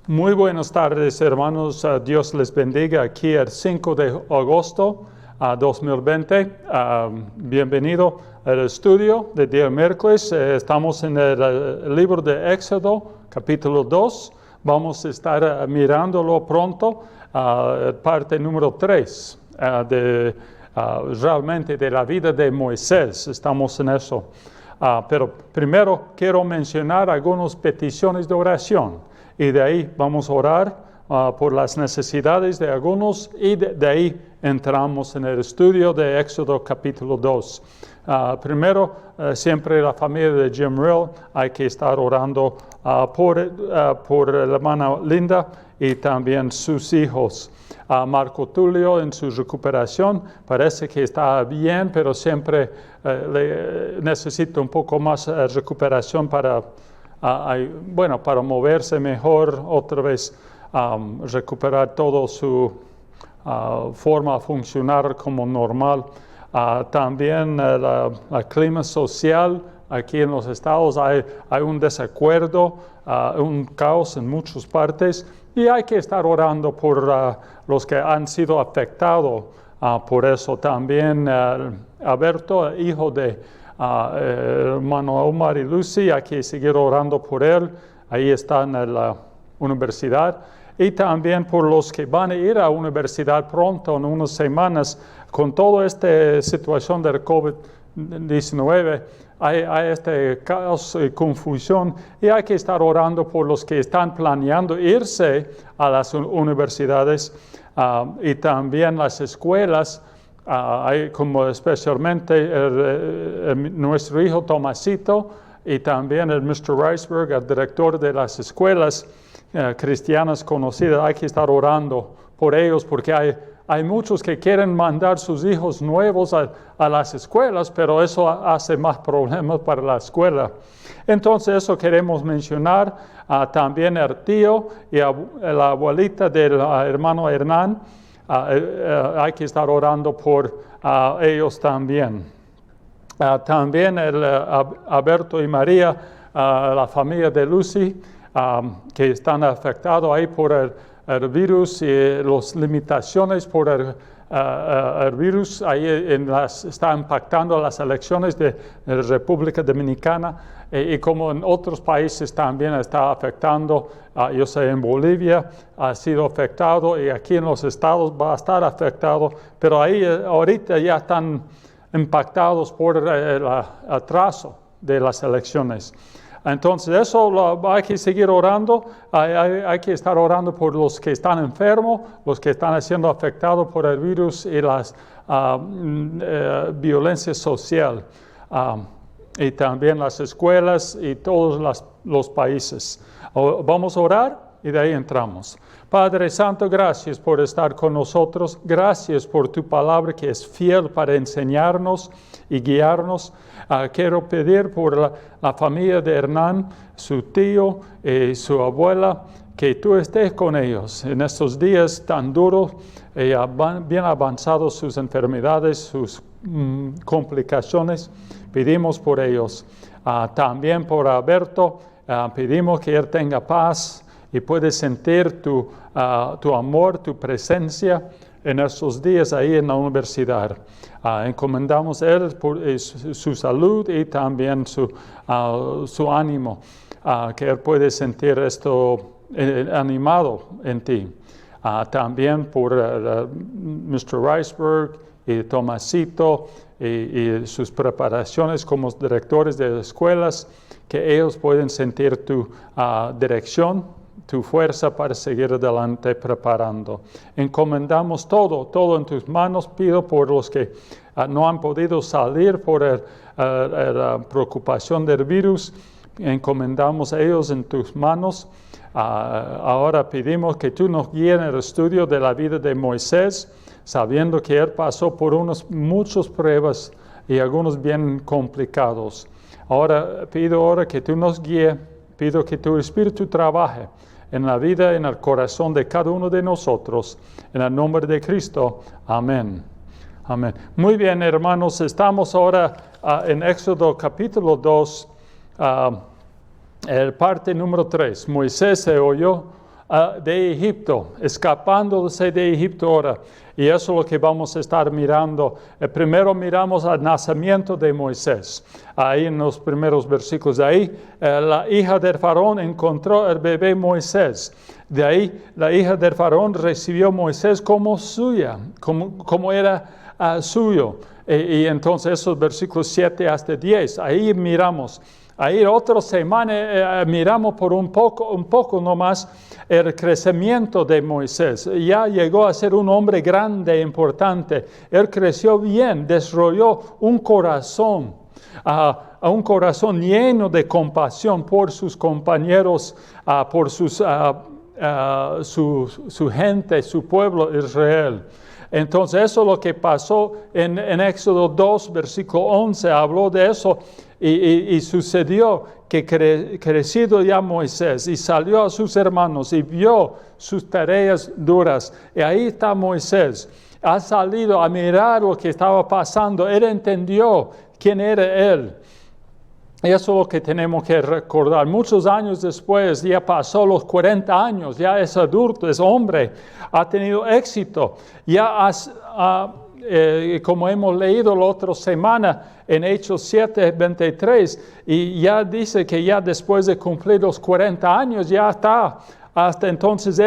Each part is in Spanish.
Muy buenas tardes, hermanos. Dios les bendiga. Aquí el 5 de agosto de 2020. Bienvenido al estudio de día miércoles. Estamos en el libro de Éxodo, capítulo 2. Vamos a estar mirándolo pronto, parte número 3 realmente de la vida de Moisés. Estamos en eso. Pero primero quiero mencionar algunas peticiones de oración. Y de ahí vamos a orar por las necesidades de algunos y de ahí entramos en el estudio de Éxodo capítulo 2. Primero, siempre la familia de Jim Rill, hay que estar orando por la hermana Linda y también sus hijos. Marco Tulio en su recuperación parece que está bien, pero siempre necesita un poco más recuperación para moverse mejor, otra vez recuperar toda su forma de funcionar como normal. También el clima social aquí en los estados hay un desacuerdo, un caos en muchas partes y hay que estar orando por los que han sido afectados por eso. También Alberto, hijo de hermano Omar y Lucy, hay que seguir orando por él. Ahí está en la universidad. Y también por los que van a ir a la universidad pronto, en unas semanas, con toda esta situación del COVID-19, hay este caos y confusión. Y hay que estar orando por los que están planeando irse a las universidades y también las escuelas. Hay como especialmente nuestro hijo Tomasito y también el Mr. Riceberg, el director de las escuelas cristianas conocidas. Hay que estar orando por ellos porque hay muchos que quieren mandar sus hijos nuevos a las escuelas, pero eso hace más problemas para la escuela. Entonces eso queremos mencionar. También el tío y la abuelita del hermano Hernán. Hay que estar orando por ellos también. También Alberto y María, la familia de Lucy, que están afectados ahí por el virus y las limitaciones por el virus. Ahí está impactando las elecciones de la República Dominicana y como en otros países también está afectando. Yo sé, en Bolivia ha sido afectado y aquí en los estados va a estar afectado, pero ahí ahorita ya están impactados por el atraso de las elecciones. Entonces eso hay que seguir orando, hay que estar orando por los que están enfermos, los que están siendo afectados por el virus y la violencia social, y también las escuelas y todos los países. Vamos a orar y de ahí entramos. Padre Santo, gracias por estar con nosotros, gracias por tu palabra que es fiel para enseñarnos y guiarnos. Quiero pedir por la familia de Hernán, su tío y su abuela, que tú estés con ellos en estos días tan duros, bien avanzados sus enfermedades, sus complicaciones. Pedimos por ellos. También por Alberto, pedimos que él tenga paz y puede sentir tu amor, tu presencia en estos días ahí en la universidad. Encomendamos a él por su salud y también su ánimo, que él puede sentir esto animado en ti. También por Mr. Riceberg y Tomasito y sus preparaciones como directores de escuelas, que ellos pueden sentir tu dirección, tu fuerza para seguir adelante preparando. Encomendamos todo en tus manos. Pido por los que no han podido salir por la preocupación del virus. Encomendamos a ellos en tus manos. Ahora pedimos que tú nos guíes en el estudio de la vida de Moisés, sabiendo que él pasó por muchas pruebas y algunos bien complicados. Ahora pido que tú nos guíes, pido que tu Espíritu trabaje en la vida, en el corazón de cada uno de nosotros. En el nombre de Cristo. Amén. Amén. Muy bien, hermanos, estamos ahora en Éxodo capítulo 2, parte número 3. Moisés se oyó de Egipto, escapándose de Egipto ahora. Y eso es lo que vamos a estar mirando. Primero miramos al nacimiento de Moisés. Ahí en los primeros versículos. De ahí la hija del faraón encontró el bebé Moisés. De ahí la hija del faraón recibió Moisés como suya, como era suyo. Y entonces esos versículos 7 hasta 10. Ahí miramos. Ahí otra semana miramos por un poco nomás el crecimiento de Moisés. Ya llegó a ser un hombre grande e importante. Él creció bien, desarrolló un corazón, un corazón lleno de compasión por sus compañeros, por su gente, su pueblo Israel. Entonces eso es lo que pasó en Éxodo 2, versículo 11, habló de eso. Y sucedió que crecido ya Moisés y salió a sus hermanos y vio sus tareas duras. Y ahí está Moisés. Ha salido a mirar lo que estaba pasando. Él entendió quién era él. Eso es lo que tenemos que recordar. Muchos años después, ya pasó los 40 años, ya es adulto, es hombre, ha tenido éxito. Ya como hemos leído la otra semana en Hechos 7, 23, y ya dice que ya después de cumplir los 40 años ya está. Hasta entonces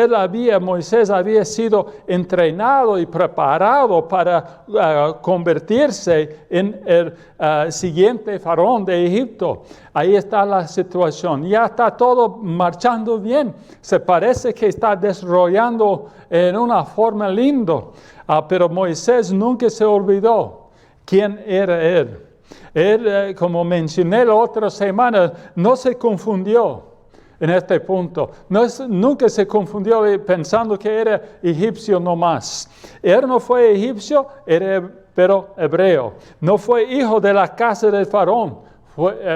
Moisés había sido entrenado y preparado para convertirse en el siguiente faraón de Egipto. Ahí está la situación. Ya está todo marchando bien. Se parece que está desarrollando en una forma linda. Pero Moisés nunca se olvidó quién era él. Él, como mencioné la otra semana, no se confundió en este punto. Nunca se confundió pensando que era egipcio nomás. Él no fue egipcio, pero hebreo. No fue hijo de la casa del faraón,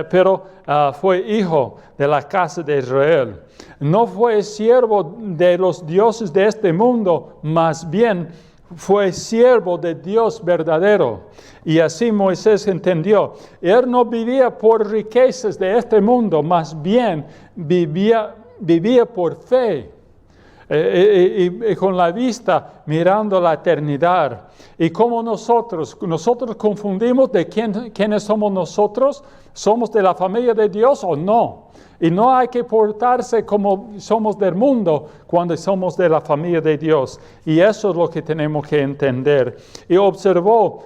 pero fue hijo de la casa de Israel. No fue siervo de los dioses de este mundo, más bien fue siervo de Dios verdadero. Y así Moisés entendió. Él no vivía por riquezas de este mundo, más bien vivía por fe. Y con la vista mirando la eternidad. Y como nosotros confundimos de quiénes somos nosotros, ¿somos de la familia de Dios o no? Y no hay que portarse como somos del mundo cuando somos de la familia de Dios. Y eso es lo que tenemos que entender. Y observó,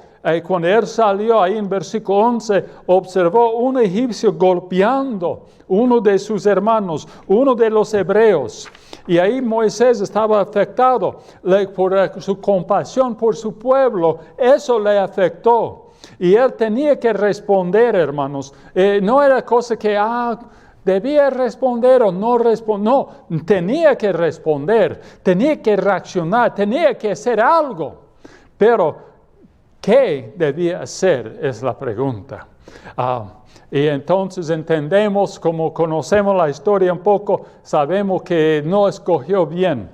cuando él salió ahí en versículo 11, observó un egipcio golpeando uno de sus hermanos, uno de los hebreos. Y ahí Moisés estaba afectado por su compasión por su pueblo. Eso le afectó. Y él tenía que responder, hermanos. No era cosa que, debía responder o no responder. No, tenía que responder, tenía que reaccionar, tenía que hacer algo. Pero, ¿qué debía hacer? Es la pregunta. Y entonces entendemos, como conocemos la historia un poco, sabemos que no escogió bien.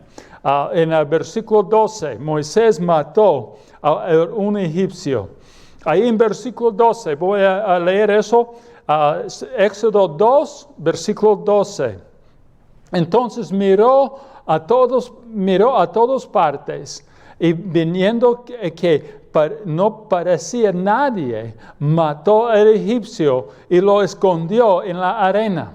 En el versículo 12, Moisés mató a un egipcio. Ahí en versículo 12, voy a leer eso. Éxodo 2, versículo 12. Entonces miró a todas partes y viniendo que no parecía nadie, mató al egipcio y lo escondió en la arena.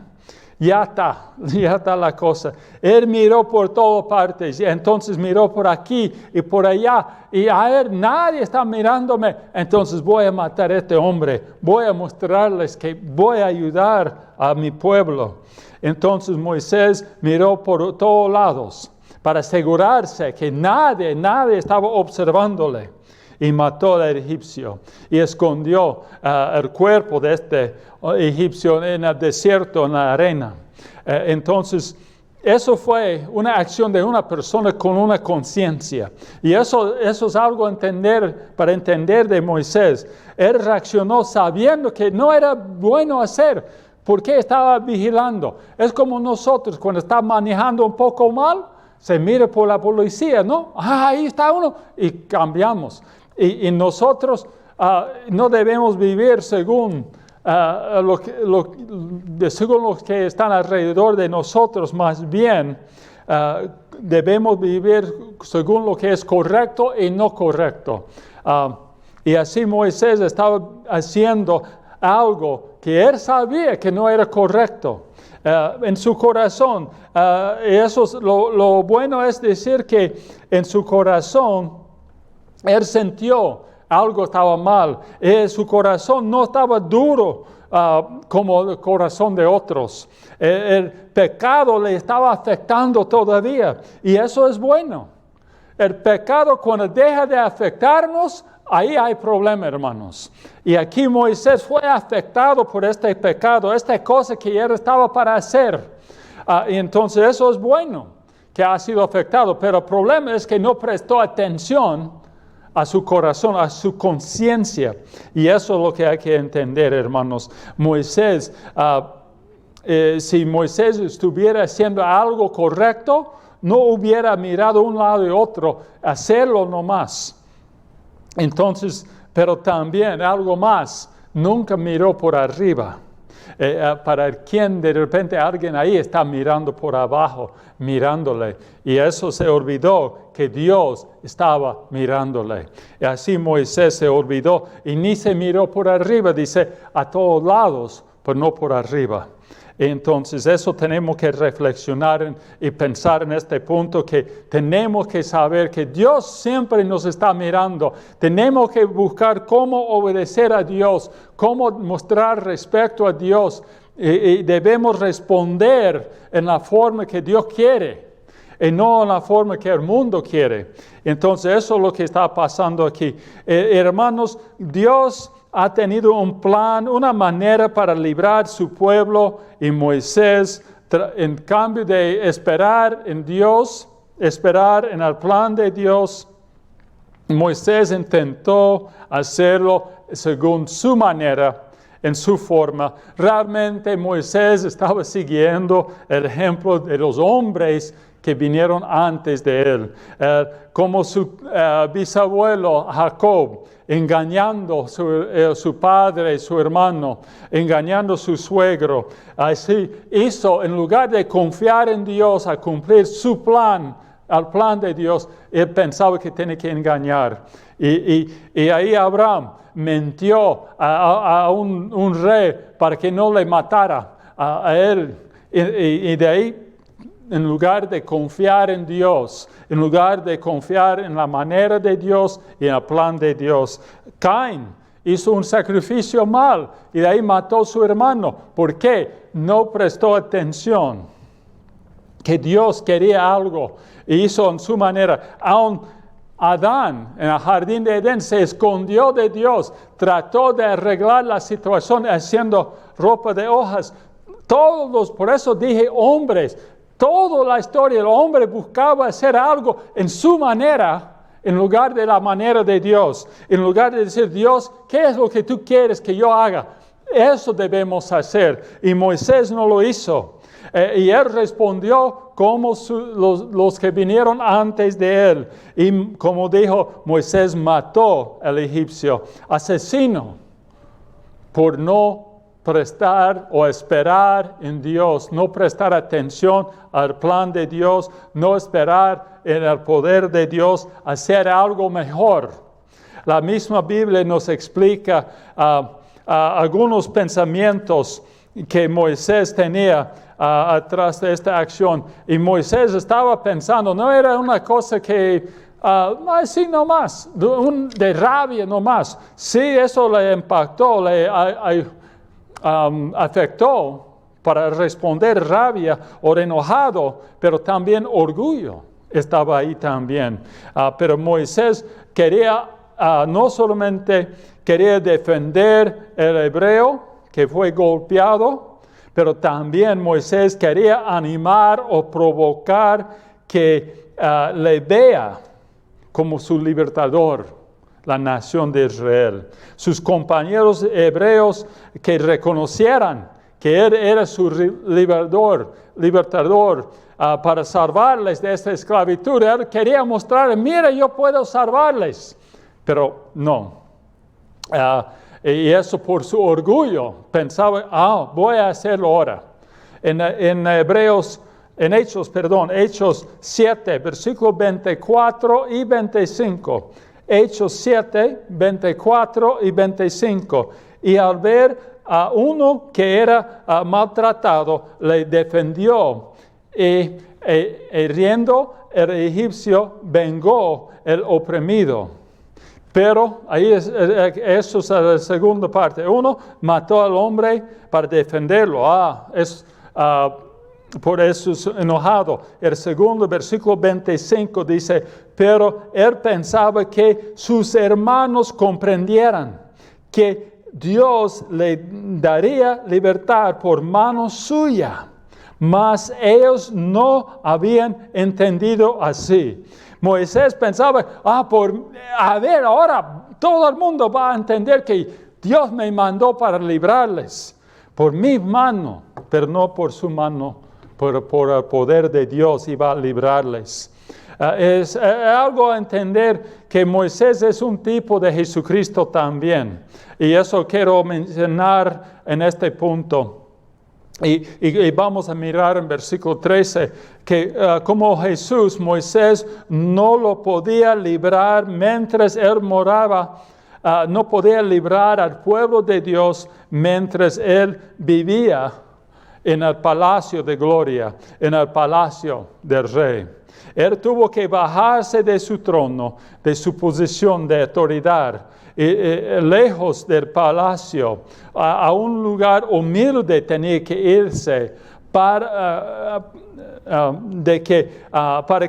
Ya está la cosa. Él miró por todas partes, y entonces miró por aquí y por allá, y a él nadie está mirándome, entonces voy a matar a este hombre, voy a mostrarles que voy a ayudar a mi pueblo. Entonces Moisés miró por todos lados para asegurarse que nadie estaba observándole. Y mató al egipcio y escondió el cuerpo de este egipcio en el desierto, en la arena. Entonces, eso fue una acción de una persona con una conciencia. Y eso es algo para entender de Moisés. Él reaccionó sabiendo que no era bueno hacer. ¿Por qué estaba vigilando? Es como nosotros cuando está manejando un poco mal, se mira por la policía, ¿no? Ahí está uno. Y cambiamos. Y nosotros no debemos vivir según los que están alrededor de nosotros, más bien debemos vivir según lo que es correcto y no correcto. Y así Moisés estaba haciendo algo que él sabía que no era correcto. En su corazón, lo bueno es decir que en su corazón él sintió algo estaba mal. Su corazón no estaba duro como el corazón de otros. El pecado le estaba afectando todavía y eso es bueno. El pecado cuando deja de afectarnos, ahí hay problema, hermanos. Y aquí Moisés fue afectado por este pecado, esta cosa que él estaba para hacer. Y entonces eso es bueno, que ha sido afectado. Pero el problema es que no prestó atención a su corazón, a su conciencia. Y eso es lo que hay que entender, hermanos. Moisés, si Moisés estuviera haciendo algo correcto, no hubiera mirado un lado y otro, hacerlo nomás. Entonces, pero también algo más, nunca miró por arriba. Para quien de repente alguien ahí está mirando por abajo, mirándole. Y eso se olvidó que Dios estaba mirándole. Y así Moisés se olvidó y ni se miró por arriba, dice, a todos lados, pero no por arriba. Entonces eso tenemos que reflexionar y pensar en este punto, que tenemos que saber que Dios siempre nos está mirando. Tenemos que buscar cómo obedecer a Dios, cómo mostrar respeto a Dios y debemos responder en la forma que Dios quiere y no en la forma que el mundo quiere. Entonces eso es lo que está pasando aquí. Hermanos, Dios ha tenido un plan, una manera para librar su pueblo, y Moisés, en cambio de esperar en Dios, esperar en el plan de Dios, Moisés intentó hacerlo según su manera, en su forma. Realmente Moisés estaba siguiendo el ejemplo de los hombres que vinieron antes de él, como su bisabuelo Jacob, engañando su padre, su hermano, engañando su suegro. Así hizo, en lugar de confiar en Dios a cumplir su plan, al plan de Dios, él pensaba que tenía que engañar. Y ahí Abraham mintió a un rey para que no le matara a él. Y de ahí, en lugar de confiar en Dios, en lugar de confiar en la manera de Dios y en el plan de Dios, Caín hizo un sacrificio mal y de ahí mató a su hermano. ¿Por qué? No prestó atención que Dios quería algo y hizo en su manera. Aún Adán en el jardín de Edén se escondió de Dios, trató de arreglar la situación haciendo ropa de hojas. Por eso dije hombres. Toda la historia, el hombre buscaba hacer algo en su manera, en lugar de la manera de Dios. En lugar de decir, Dios, ¿qué es lo que tú quieres que yo haga? Eso debemos hacer. Y Moisés no lo hizo. Y él respondió como los que vinieron antes de él. Y como dijo, Moisés mató al egipcio, asesino, por no prestar o esperar en Dios, no prestar atención al plan de Dios, no esperar en el poder de Dios, hacer algo mejor. La misma Biblia nos explica algunos pensamientos que Moisés tenía atrás de esta acción. Y Moisés estaba pensando, no era una cosa que así nomás, de rabia nomás. Sí, eso le impactó, afectó para responder rabia o enojado, pero también orgullo estaba ahí también. Pero Moisés quería, no solamente quería defender el hebreo que fue golpeado, pero también Moisés quería animar o provocar que le vea como su libertador la nación de Israel. Sus compañeros hebreos que reconocieran que él era su libertador para salvarles de esta esclavitud. Él quería mostrar, mira, yo puedo salvarles. Pero no. Y eso por su orgullo. Pensaba, voy a hacerlo ahora. En Hebreos Hechos 7, versículos 24 y 25. Hechos 7, 24 y 25. Y al ver a uno que era maltratado, le defendió. Y riendo, el egipcio vengó el oprimido. Pero ahí eso es la segunda parte. Uno mató al hombre para defenderlo. Por eso es enojado. El segundo versículo 25 dice, pero él pensaba que sus hermanos comprendieran que Dios le daría libertad por mano suya. Mas ellos no habían entendido así. Moisés pensaba, ahora todo el mundo va a entender que Dios me mandó para librarles por mi mano, pero no por su mano, por el poder de Dios iba a librarles. Es algo a entender que Moisés es un tipo de Jesucristo también. Y eso quiero mencionar en este punto. Y vamos a mirar en versículo 13 que como Jesús, Moisés no lo podía librar mientras él moraba, no podía librar al pueblo de Dios mientras él vivía en el palacio de gloria, en el palacio del rey. Él tuvo que bajarse de su trono, de su posición de autoridad, lejos del palacio, a un lugar humilde tenía que irse para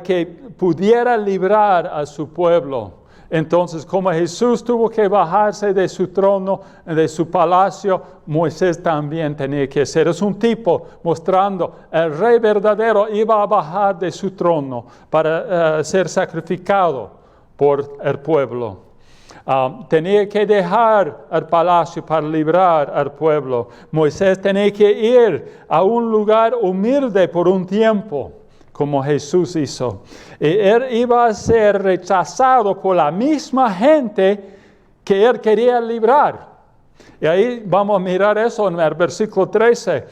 que pudiera librar a su pueblo. Entonces, como Jesús tuvo que bajarse de su trono, de su palacio, Moisés también tenía que ser. Es un tipo mostrando el rey verdadero iba a bajar de su trono para ser sacrificado por el pueblo. Tenía que dejar el palacio para librar al pueblo. Moisés tenía que ir a un lugar humilde por un tiempo, como Jesús hizo. Y él iba a ser rechazado por la misma gente que él quería librar. Y ahí vamos a mirar eso en el versículo 13.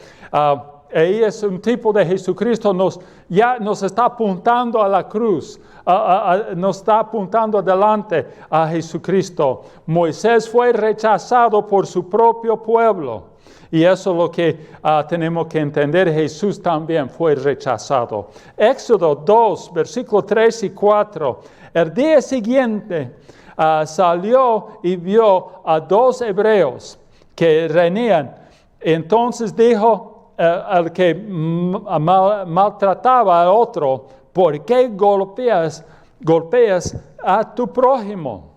Ahí es un tipo de Jesucristo, ya nos está apuntando a la cruz, nos está apuntando adelante a Jesucristo. Moisés fue rechazado por su propio pueblo. Y eso es lo que tenemos que entender. Jesús también fue rechazado. Éxodo 2, versículos 3 y 4. El día siguiente salió y vio a 2 hebreos que reñían. Entonces dijo al que maltrataba al otro, ¿por qué golpeas a tu prójimo?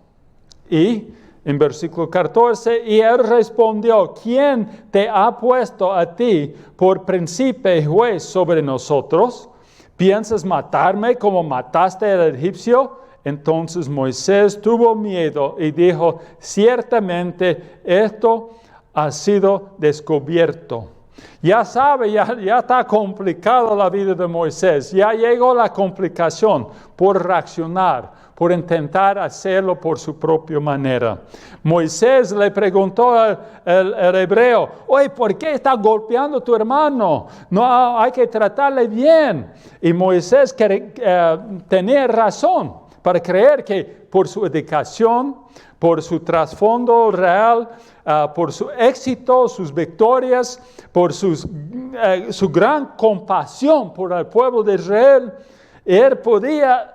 Y en versículo 14, y él respondió, ¿quién te ha puesto a ti por príncipe y juez sobre nosotros? ¿Piensas matarme como mataste al egipcio? Entonces Moisés tuvo miedo y dijo, ciertamente esto ha sido descubierto. Ya sabe, ya está complicada la vida de Moisés. Ya llegó la complicación por reaccionar, por intentar hacerlo por su propia manera. Moisés le preguntó al hebreo, oye, ¿por qué estás golpeando a tu hermano? No, hay que tratarle bien. Y Moisés tenía razón para creer que por su educación, por su trasfondo real, por su éxito, sus victorias, por su gran compasión por el pueblo de Israel, él podía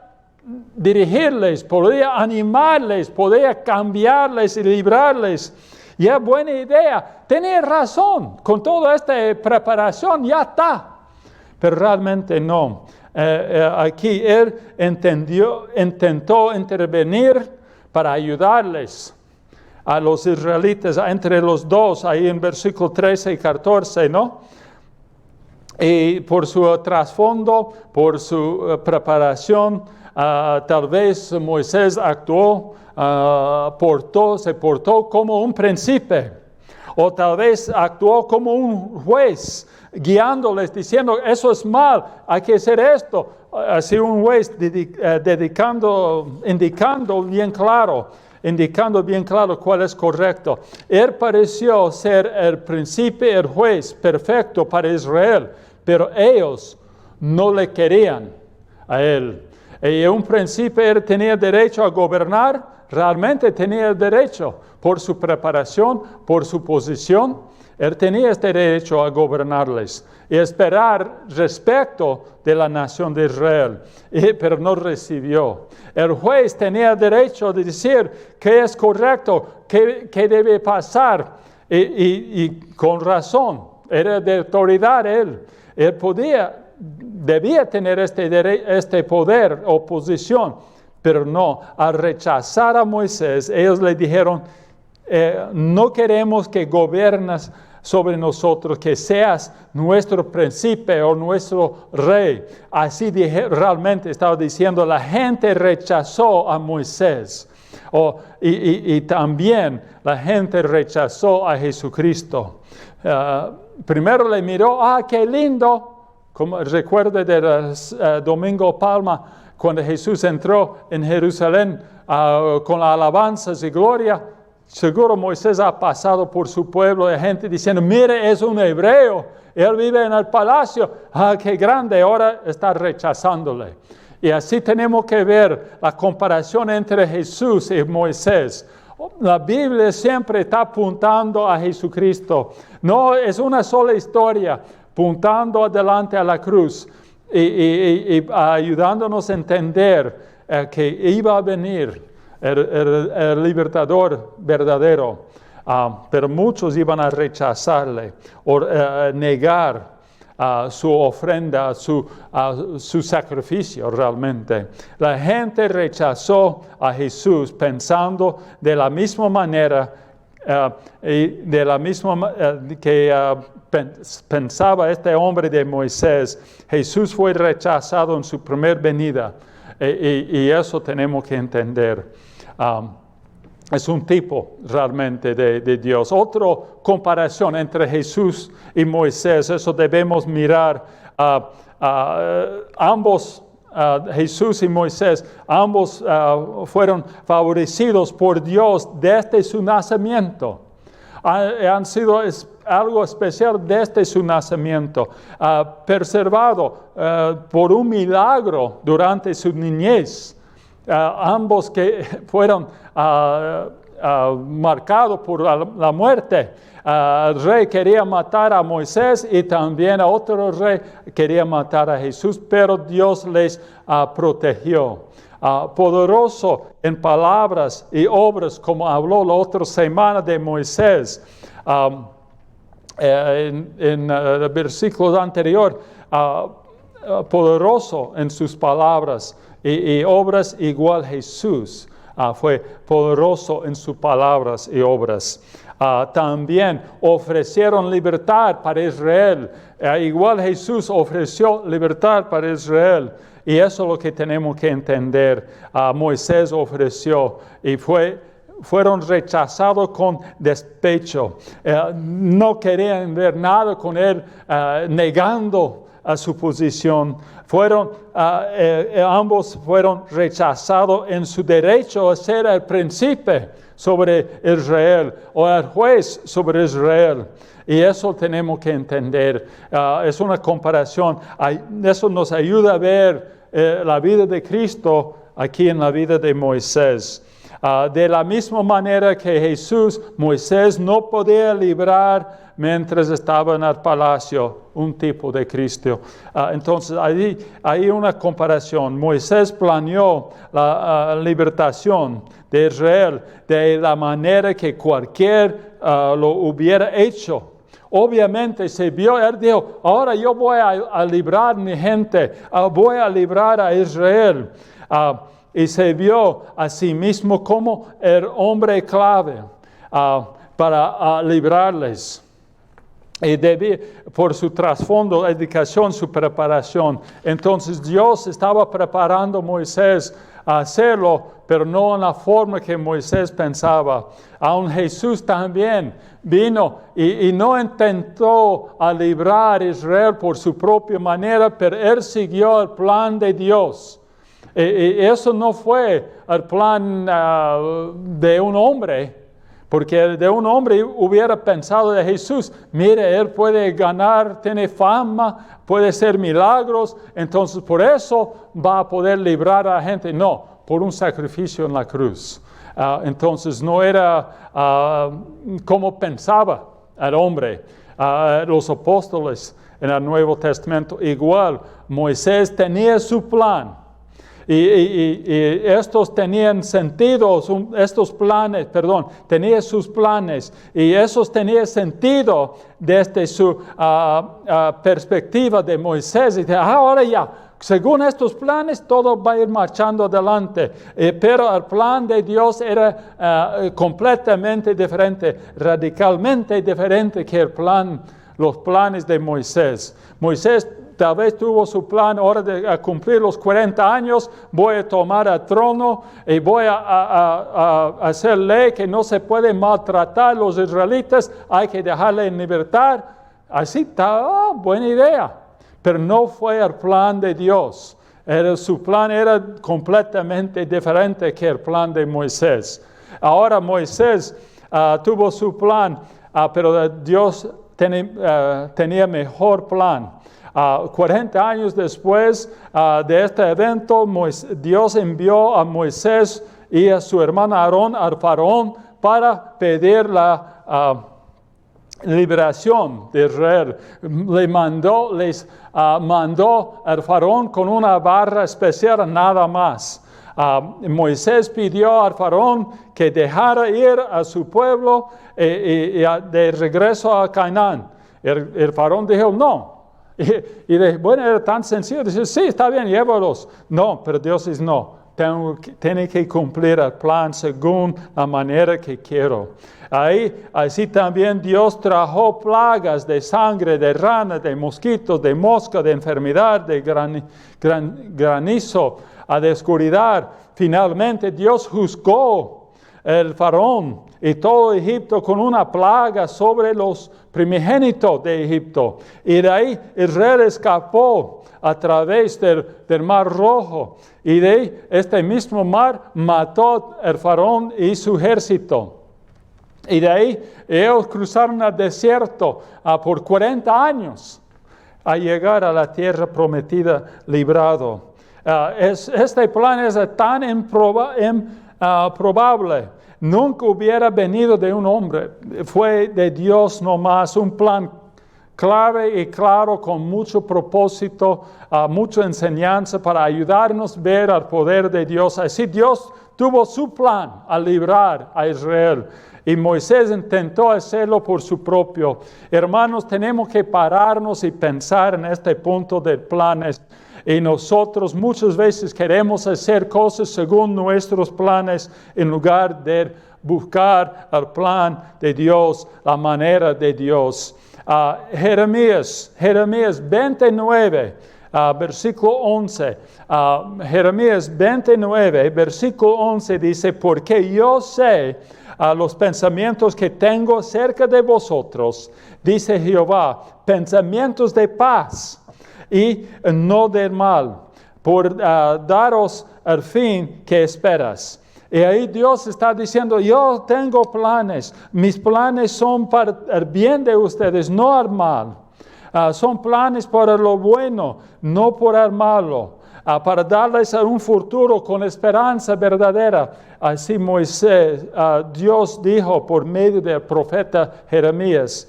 dirigirles, podía animarles, podía cambiarles y librarles. Ya buena idea, tenía razón, con toda esta preparación ya está, pero realmente no. Aquí él intentó intervenir para ayudarles a los israelitas, entre los dos, ahí en versículo 13 y 14, ¿no? Y por su trasfondo, por su preparación, tal vez Moisés actuó, se portó como un príncipe, o tal vez actuó como un juez, guiándoles, diciendo, eso es mal, hay que hacer esto. Así un juez indicando bien claro cuál es correcto. Él pareció ser el príncipe, el juez perfecto para Israel, pero ellos no le querían a él. Y en un principio él tenía derecho a gobernar, realmente tenía el derecho por su preparación, por su posición. Él tenía este derecho a gobernarles y esperar respeto de la nación de Israel, pero no recibió. El juez tenía derecho de decir qué es correcto, qué debe pasar, y con razón, era de autoridad él. Él debía tener este poder o posición, pero no. Al rechazar a Moisés, ellos le dijeron, no queremos que gobiernes sobre nosotros, que seas nuestro príncipe o nuestro rey. Así realmente estaba diciendo, la gente rechazó a Moisés. Y también la gente rechazó a Jesucristo. Primero le miró, qué lindo, como recuerda del Domingo Palma, cuando Jesús entró en Jerusalén con las alabanzas y gloria. Seguro Moisés ha pasado por su pueblo de gente diciendo, mire, es un hebreo, él vive en el palacio, qué grande, ahora está rechazándole. Y así tenemos que ver la comparación entre Jesús y Moisés. La Biblia siempre está apuntando a Jesucristo. No es una sola historia, apuntando adelante a la cruz y ayudándonos a entender que iba a venir el libertador verdadero, pero muchos iban a rechazarle o negar su ofrenda, su sacrificio realmente. La gente rechazó a Jesús pensando de la misma manera que pensaba este hombre de Moisés. Jesús fue rechazado en su primer venida y eso tenemos que entender. Es un tipo realmente de Dios. Otra comparación entre Jesús y Moisés, eso debemos mirar. Ambos, Jesús y Moisés, ambos fueron favorecidos por Dios desde su nacimiento. Han sido algo especial desde su nacimiento, preservado por un milagro durante su niñez. Ambos que fueron marcados por la muerte. El rey quería matar a Moisés y también a otro rey quería matar a Jesús, pero Dios les protegió. Poderoso en palabras y obras, como habló la otra semana de Moisés. En el versículo anterior, poderoso en sus palabras y obras igual Jesús. Fue poderoso en sus palabras y obras. También ofrecieron libertad para Israel. Igual Jesús ofreció libertad para Israel. Y eso es lo que tenemos que entender. Moisés ofreció y fueron rechazados con despecho. No querían ver nada con él, negando a su posición. Ambos fueron rechazados en su derecho a ser el príncipe sobre Israel o el juez sobre Israel. Y eso tenemos que entender. Es una comparación. Eso nos ayuda a ver la vida de Cristo aquí en la vida de Moisés. De la misma manera que Moisés no podía librar mientras estaba en el palacio, un tipo de Cristo. Entonces, ahí hay una comparación. Moisés planeó la libertación de Israel de la manera que cualquier lo hubiera hecho. Obviamente él dijo, ahora yo voy a librar a mi gente, voy a librar a Israel. Y se vio a sí mismo como el hombre clave para librarles. Y por su trasfondo, educación, su preparación. Entonces Dios estaba preparando a Moisés a hacerlo, pero no en la forma que Moisés pensaba. Aún Jesús también vino y no intentó librar a Israel por su propia manera, pero él siguió el plan de Dios. Y eso no fue el plan de un hombre, Porque de un hombre hubiera pensado de Jesús, mire, él puede ganar, tiene fama, puede hacer milagros, entonces por eso va a poder librar a la gente. No, por un sacrificio en la cruz. Entonces no era como pensaba el hombre. Los apóstoles en el Nuevo Testamento igual, Moisés tenía su plan. Y estos tenían sentido, tenía sus planes, y esos tenían sentido desde su perspectiva de Moisés. Y ahora ya, según estos planes, todo va a ir marchando adelante. Pero el plan de Dios era completamente diferente, radicalmente diferente que los planes de Moisés. Moisés tal vez tuvo su plan, ahora de cumplir los 40 años, voy a tomar el trono y voy a hacer ley que no se puede maltratar a los israelitas, hay que dejarle en libertad. Así está, buena idea. Pero no fue el plan de Dios. Su plan era completamente diferente que el plan de Moisés. Ahora Moisés tuvo su plan, pero Dios tenía mejor plan. 40 años después de este evento, Dios envió a Moisés y a su hermano Aarón al faraón para pedir la liberación de Israel. Les mandó al faraón con una barra especial nada más. Moisés pidió al faraón que dejara ir a su pueblo de regreso a Canaán. El faraón dijo no. Bueno, era tan sencillo. Dice, sí, está bien, llévalos. No, pero Dios dice, no. Tiene que cumplir el plan según la manera que quiero. Así también Dios trajo plagas de sangre, de rana, de mosquitos, de mosca, de enfermedad, de granizo, de oscuridad. Finalmente Dios juzgó el faraón y todo Egipto con una plaga sobre los primogénitos de Egipto. Y de ahí Israel escapó a través del mar Rojo. Y de este mismo mar mató el faraón y su ejército. Y de ahí ellos cruzaron el desierto por 40 años a llegar a la tierra prometida librado. Este plan es tan improbable. Nunca hubiera venido de un hombre. Fue de Dios nomás, un plan clave y claro, con mucho propósito, mucha enseñanza para ayudarnos a ver el poder de Dios. Así Dios tuvo su plan a librar a Israel. Y Moisés intentó hacerlo por su propio. Hermanos, tenemos que pararnos y pensar en este punto de planes. Y nosotros muchas veces queremos hacer cosas según nuestros planes en lugar de buscar el plan de Dios, la manera de Dios. Jeremías 29, versículo 11. Jeremías 29, versículo 11 dice, porque yo sé los pensamientos que tengo acerca de vosotros, dice Jehová, pensamientos de paz y no del mal, por daros el fin que esperas. Y ahí Dios está diciendo, yo tengo planes, mis planes son para el bien de ustedes, no al mal. Son planes para lo bueno, no por el malo, para darles un futuro con esperanza verdadera. Así Dios dijo por medio del profeta Jeremías.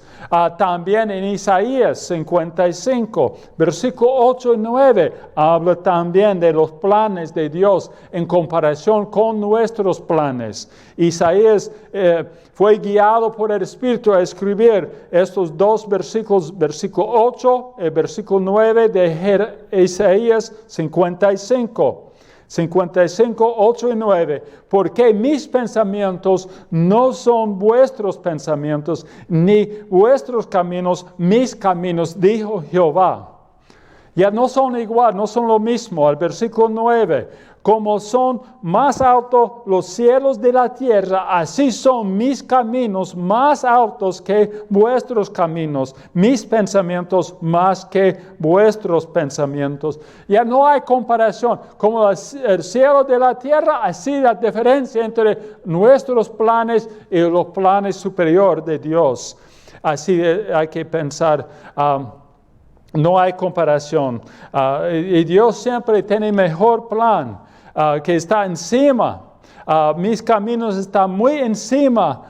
También en Isaías 55, versículo 8 y 9, habla también de los planes de Dios en comparación con nuestros planes. Isaías fue guiado por el Espíritu a escribir estos dos versículos, versículo 8 y versículo 9 de Isaías 55. 55, 8 y 9, porque mis pensamientos no son vuestros pensamientos, ni vuestros caminos, mis caminos, dijo Jehová. Ya no son igual, no son lo mismo. El versículo 9, como son más altos los cielos de la tierra, así son mis caminos más altos que vuestros caminos, mis pensamientos más que vuestros pensamientos. Ya no hay comparación. Como el cielo de la tierra, así la diferencia entre nuestros planes y los planes superiores de Dios. Así hay que pensar. No hay comparación. Y Dios siempre tiene mejor plan, que está encima. Mis caminos están muy encima,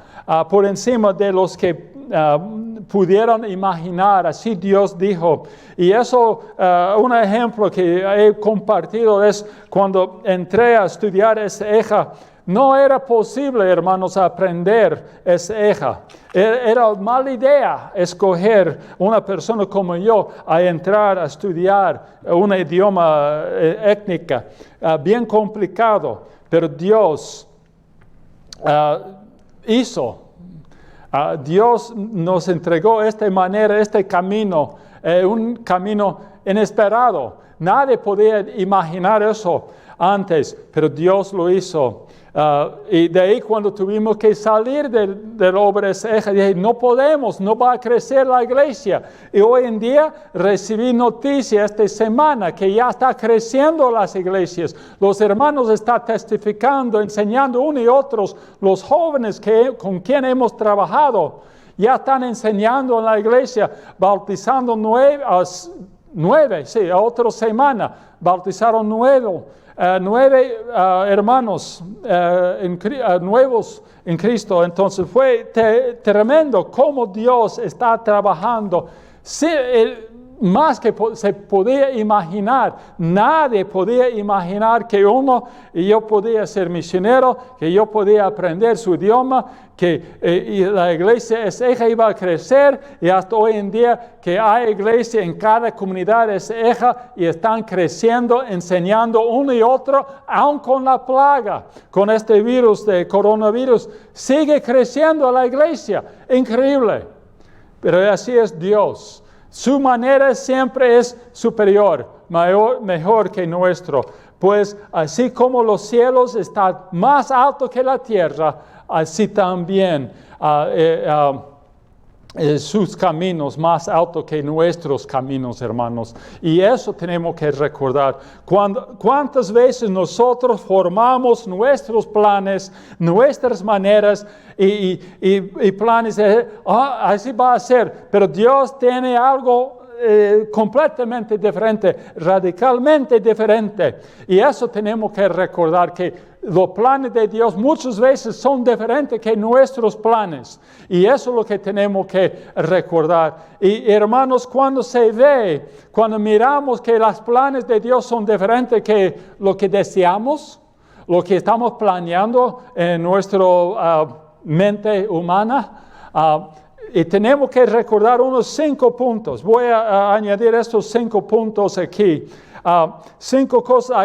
por encima de los que pudieron imaginar. Así Dios dijo. Y eso, un ejemplo que he compartido es cuando entré a estudiar Es'eja. No era posible, hermanos, aprender Es'eja. Era mala idea escoger una persona como yo a entrar a estudiar un idioma étnica, bien complicado, pero Dios hizo. Dios nos entregó esta manera, este camino, un camino inesperado. Nadie podía imaginar eso antes, pero Dios lo hizo. Y de ahí cuando tuvimos que salir de la obra Es'eja, dije, no podemos, no va a crecer la iglesia. Y hoy en día recibí noticias esta semana que ya está creciendo las iglesias. Los hermanos están testificando, enseñando unos y otros. Los jóvenes con quien hemos trabajado ya están enseñando en la iglesia, bautizando nueve, a otra semana, bautizaron nueve hermanos nuevos en Cristo. Entonces fue tremendo cómo Dios está trabajando. Sí, más que se podía imaginar. Nadie podía imaginar que yo podía ser misionero, que yo podía aprender su idioma, que y la iglesia Es'eja iba a crecer, y hasta hoy en día que hay iglesia en cada comunidad Es'eja y están creciendo, enseñando uno y otro, aun con la plaga, con este virus de coronavirus, sigue creciendo la iglesia. Increíble. Pero así es Dios. Su manera siempre es superior, mejor que nuestro. Pues así como los cielos están más altos que la tierra, así también sus caminos más altos que nuestros caminos, hermanos. Y eso tenemos que recordar. ¿Cuántas veces nosotros formamos nuestros planes, nuestras maneras y planes de, así va a ser, pero Dios tiene algo completamente diferente, radicalmente diferente. Y eso tenemos que recordar, que los planes de Dios muchas veces son diferentes que nuestros planes. Y eso es lo que tenemos que recordar. Y hermanos, cuando miramos que los planes de Dios son diferentes que lo que deseamos, lo que estamos planeando en nuestra mente humana, y tenemos que recordar unos 5 puntos. Voy a añadir estos 5 puntos aquí. 5 cosas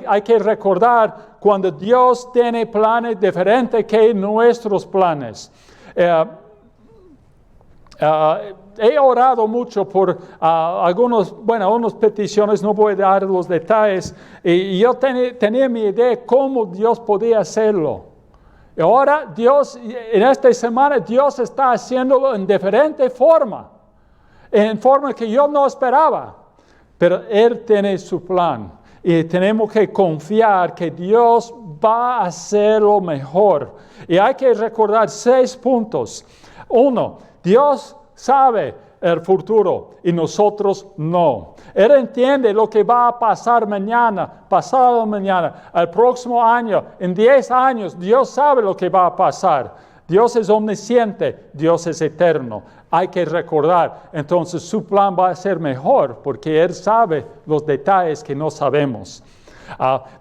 hay que recordar cuando Dios tiene planes diferentes que nuestros planes. He orado mucho por unas peticiones, no voy a dar los detalles, y yo tenía mi idea de cómo Dios podía hacerlo. Y ahora Dios, en esta semana, Dios está haciéndolo en diferente forma, en forma que yo no esperaba, pero Él tiene su plan. Y tenemos que confiar que Dios va a hacerlo mejor. Y hay que recordar 6 puntos. 1, Dios sabe el futuro y nosotros no. Él entiende lo que va a pasar mañana, pasado mañana, el próximo año, en 10 años. Dios sabe lo que va a pasar. Dios es omnisciente, Dios es eterno. Hay que recordar, entonces su plan va a ser mejor porque Él sabe los detalles que no sabemos.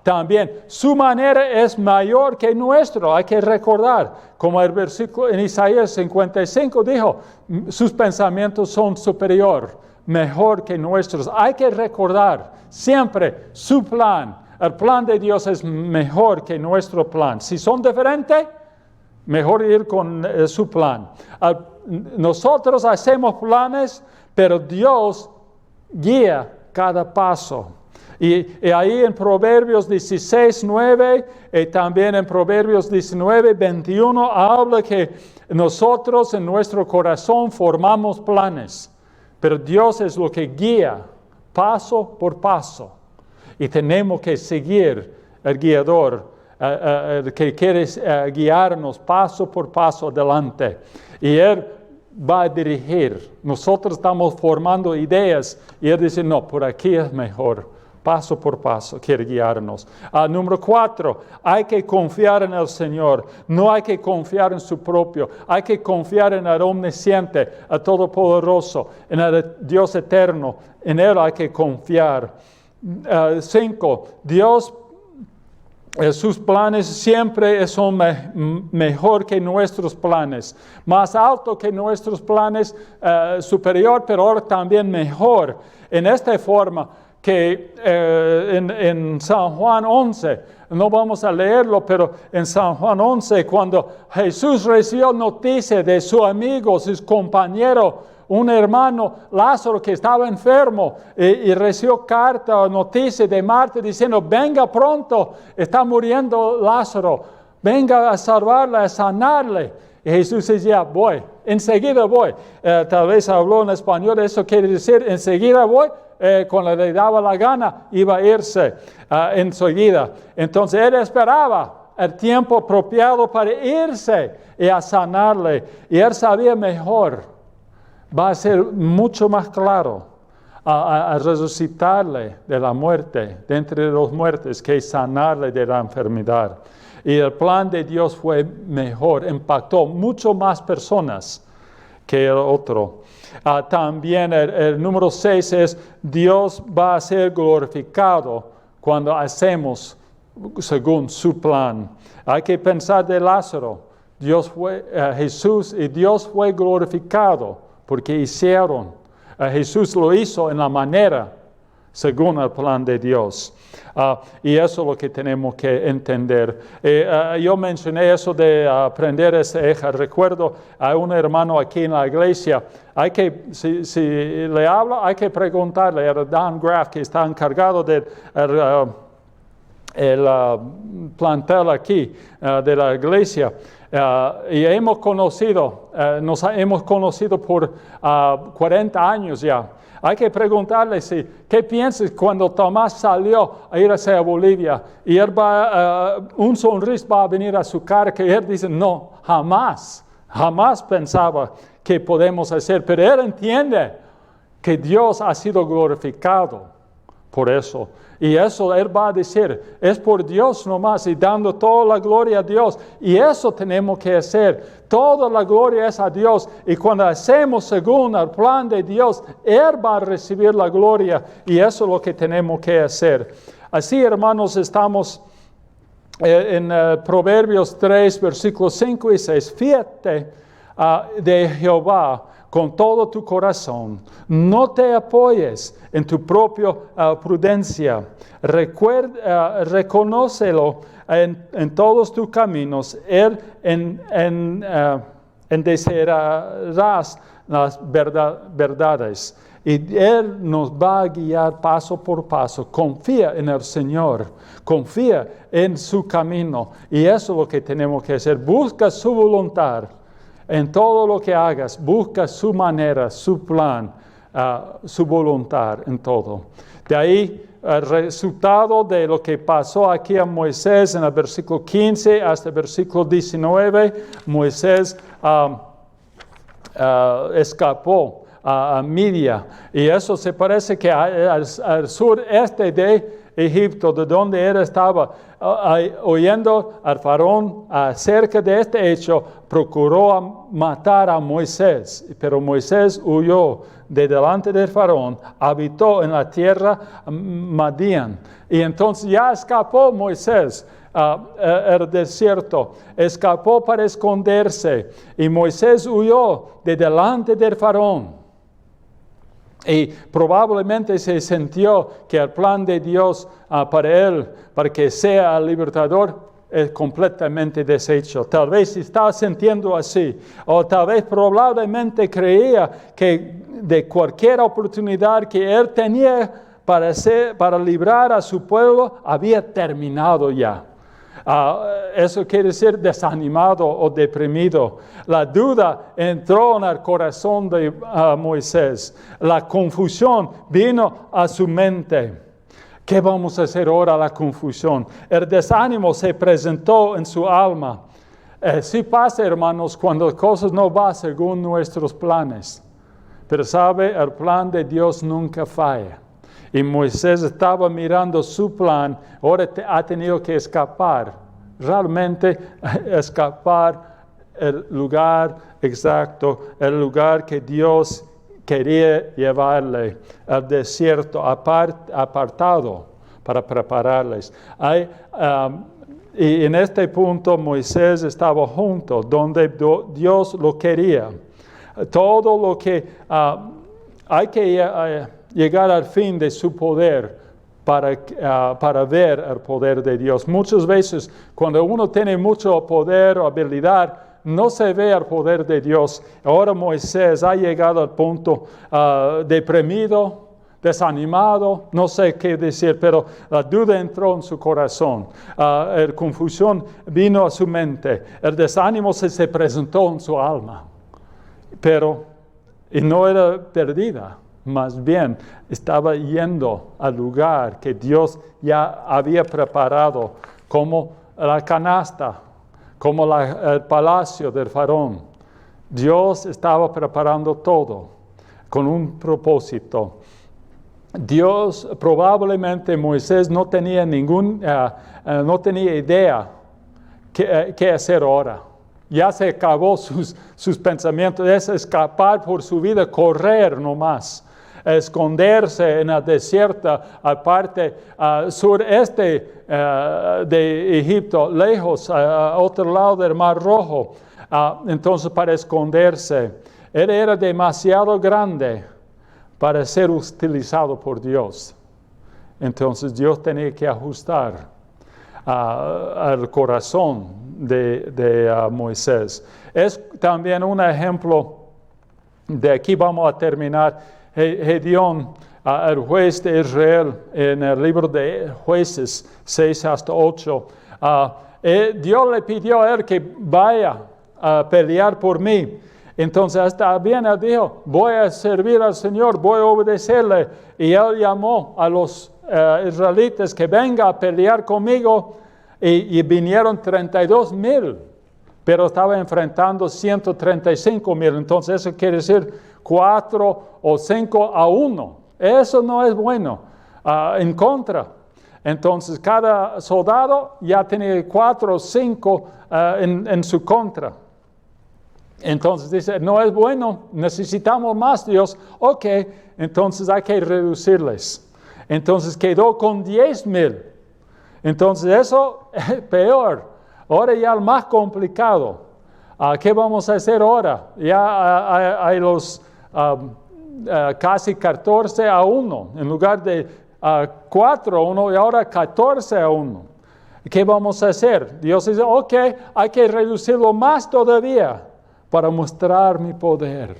También su manera es mayor que nuestro. Hay que recordar, como el versículo en Isaías 55 dijo, sus pensamientos son superior, mejor que nuestros. Hay que recordar siempre su plan. El plan de Dios es mejor que nuestro plan. Si son diferentes, mejor ir con su plan. Nosotros hacemos planes, pero Dios guía cada paso. Y ahí en Proverbios 16, 9 y también en Proverbios 19, 21 habla que nosotros en nuestro corazón formamos planes, pero Dios es lo que guía paso por paso. Y tenemos que seguir el guiador que quiere guiarnos paso por paso adelante. Y Él va a dirigir. Nosotros estamos formando ideas y Él dice, no, por aquí es mejor. Paso por paso quiere guiarnos. Número 4, hay que confiar en el Señor. No hay que confiar en su propio. Hay que confiar en el omnisciente, el todopoderoso, en el Dios eterno. En Él hay que confiar. 5, Dios, sus planes siempre son mejor que nuestros planes. Más alto que nuestros planes, superior, pero ahora también mejor. En esta forma, que en San Juan 11, no vamos a leerlo, pero en San Juan 11, cuando Jesús recibió noticia de su amigo, su compañero, un hermano Lázaro que estaba enfermo, y recibió carta o noticia de Marta diciendo, venga pronto, está muriendo Lázaro, venga a salvarle, a sanarle. Y Jesús decía, voy, enseguida voy. Tal vez habló en español, eso quiere decir, enseguida voy. Cuando le daba la gana, iba a irse enseguida. Entonces él esperaba el tiempo apropiado para irse y a sanarle. Y él sabía mejor, va a ser mucho más claro a resucitarle de la muerte, de entre los muertos, que sanarle de la enfermedad. Y el plan de Dios fue mejor, impactó mucho más personas que el otro. También el número 6 es, Dios va a ser glorificado cuando hacemos según su plan. Hay que pensar de Lázaro. Jesús y Dios fue glorificado porque hicieron. Jesús lo hizo en la manera según el plan de Dios. Y eso es lo que tenemos que entender. Yo mencioné eso de aprender ese eje. Recuerdo a un hermano aquí en la iglesia. Si le habla, hay que preguntarle. Era Dan Graff, que está encargado del plantel aquí de la iglesia. Y nos hemos conocido por 40 años ya. Hay que preguntarle ¿qué piensas cuando Tomás salió a ir hacia Bolivia? Y él un sonrisa va a venir a su cara, que él dice, no, jamás pensaba que podemos hacer. Pero él entiende que Dios ha sido glorificado por eso. Y eso él va a decir, es por Dios nomás y dando toda la gloria a Dios. Y eso tenemos que hacer. Toda la gloria es a Dios. Y cuando hacemos según el plan de Dios, Él va a recibir la gloria. Y eso es lo que tenemos que hacer. Así, hermanos, estamos en Proverbios 3, versículos 5 y 6. Fíjate de Jehová con todo tu corazón. No te apoyes en tu propia prudencia. Reconócelo en todos tus caminos. Él enderezarás las verdades. Y Él nos va a guiar paso por paso. Confía en el Señor. Confía en su camino. Y eso es lo que tenemos que hacer. Busca su voluntad. En todo lo que hagas, busca su manera, su plan, su voluntad en todo. De ahí, el resultado de lo que pasó aquí a Moisés en el versículo 15 hasta el versículo 19, Moisés escapó a Midia. Y eso se parece que al sureste de Egipto, de donde él estaba oyendo al faraón acerca de este hecho, procuró matar a Moisés. Pero Moisés huyó de delante del faraón, habitó en la tierra Madián. Y entonces ya escapó Moisés el desierto, escapó para esconderse. Y Moisés huyó de delante del faraón. Y probablemente se sintió que el plan de Dios para él, para que sea el libertador, es completamente deshecho. Tal vez estaba sintiendo así, o tal vez probablemente creía que de cualquier oportunidad que él tenía para librar a su pueblo había terminado ya. Eso quiere decir desanimado o deprimido. La duda entró en el corazón de Moisés. La confusión vino a su mente. ¿Qué vamos a hacer ahora? La confusión. El desánimo se presentó en su alma. Sí pasa, hermanos, cuando las cosas no van según nuestros planes. Pero sabe, el plan de Dios nunca falla. Y Moisés estaba mirando su plan, ahora ha tenido que escapar. Realmente escapar el lugar exacto, el lugar que Dios quería llevarle, al desierto apartado para prepararles. Y en este punto Moisés estaba junto, donde Dios lo quería. Todo lo que hay que llegar al fin de su poder para ver el poder de Dios. Muchas veces cuando uno tiene mucho poder o habilidad, no se ve el poder de Dios. Ahora Moisés ha llegado al punto deprimido, desanimado, no sé qué decir, pero la duda entró en su corazón. La confusión vino a su mente. El desánimo se presentó en su alma. Y no era perdida. Más bien, estaba yendo al lugar que Dios ya había preparado, como la canasta, como el palacio del faraón. Dios estaba preparando todo con un propósito. Dios, probablemente Moisés no tenía idea qué hacer ahora. Ya se acabó sus pensamientos, es escapar por su vida, correr nomás. Esconderse en la desierta, parte sureste de Egipto, lejos, a otro lado del Mar Rojo. Entonces, para esconderse, él era demasiado grande para ser utilizado por Dios. Entonces, Dios tenía que ajustar al corazón de Moisés. Es también un ejemplo, de aquí vamos a terminar. Gedeón, el juez de Israel, en el libro de Jueces 6 hasta 8, Dios le pidió a él que vaya a pelear por mí. Entonces hasta bien él dijo, voy a servir al Señor, voy a obedecerle. Y él llamó a los israelitas que vengan a pelear conmigo, y vinieron 32,000, pero estaba enfrentando 135,000. Entonces eso quiere decir 4 o 5-1. Eso no es bueno. En contra. Entonces cada soldado ya tenía 4 o 5 en su contra. Entonces dice, no es bueno, necesitamos más, Dios. Ok, entonces hay que reducirles. Entonces quedó con 10,000. Entonces eso es peor. Ahora ya el más complicado. ¿Qué vamos a hacer ahora? Ya hay los casi 14-1. En lugar de 4-1 y ahora 14-1. ¿Qué vamos a hacer? Dios dice, ok, hay que reducirlo más todavía para mostrar mi poder.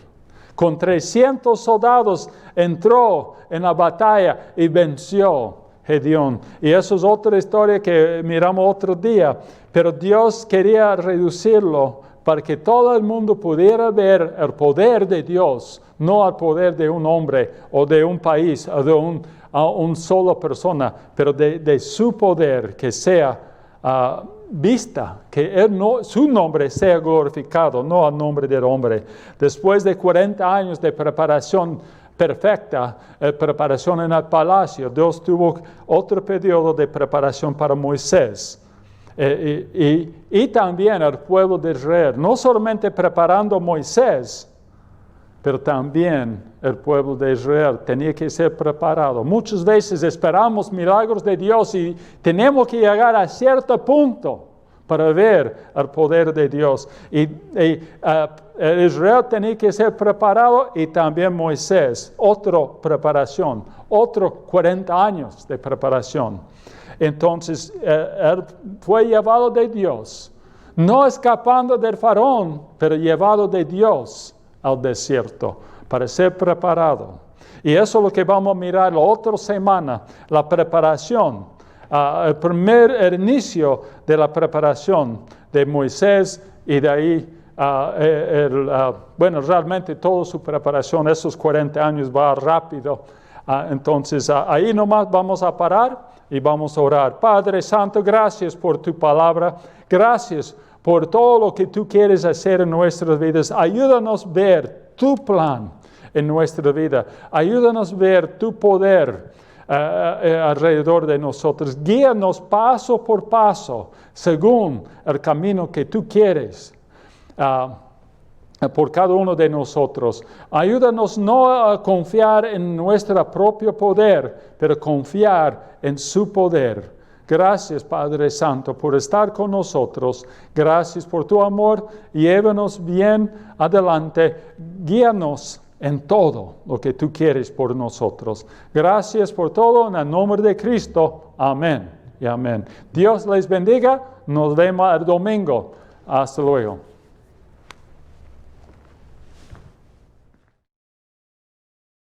Con 300 soldados entró en la batalla y venció Gedeón. Y eso es otra historia que miramos otro día. Pero Dios quería reducirlo para que todo el mundo pudiera ver el poder de Dios, no el poder de un hombre o de un país o de una sola persona, pero de su poder que sea vista, que su nombre sea glorificado, no el nombre del hombre. Después de 40 años de preparación perfecta, preparación en el palacio, Dios tuvo otro periodo de preparación para Moisés. Y también el pueblo de Israel, no solamente preparando a Moisés, pero también el pueblo de Israel tenía que ser preparado. Muchas veces esperamos milagros de Dios y tenemos que llegar a cierto punto para ver el poder de Dios. Israel tenía que ser preparado y también Moisés, otra preparación, otros 40 años de preparación. Entonces, él fue llevado de Dios, no escapando del faraón, pero llevado de Dios al desierto para ser preparado. Y eso es lo que vamos a mirar la otra semana, la preparación. El inicio de la preparación de Moisés y de ahí, realmente toda su preparación, esos 40 años va rápido. Entonces ahí nomás vamos a parar y vamos a orar. Padre Santo, gracias por tu palabra. Gracias por todo lo que tú quieres hacer en nuestras vidas. Ayúdanos a ver tu plan en nuestra vida. Ayúdanos a ver tu poder alrededor de nosotros. Guíanos paso por paso según el camino que tú quieres por cada uno de nosotros. Ayúdanos no a confiar en nuestro propio poder, pero confiar en su poder. Gracias, Padre Santo, por estar con nosotros. Gracias por tu amor. Llévanos bien adelante. Guíanos en todo lo que tú quieres por nosotros. Gracias por todo. En el nombre de Cristo. Amén y amén. Dios les bendiga. Nos vemos el domingo. Hasta luego.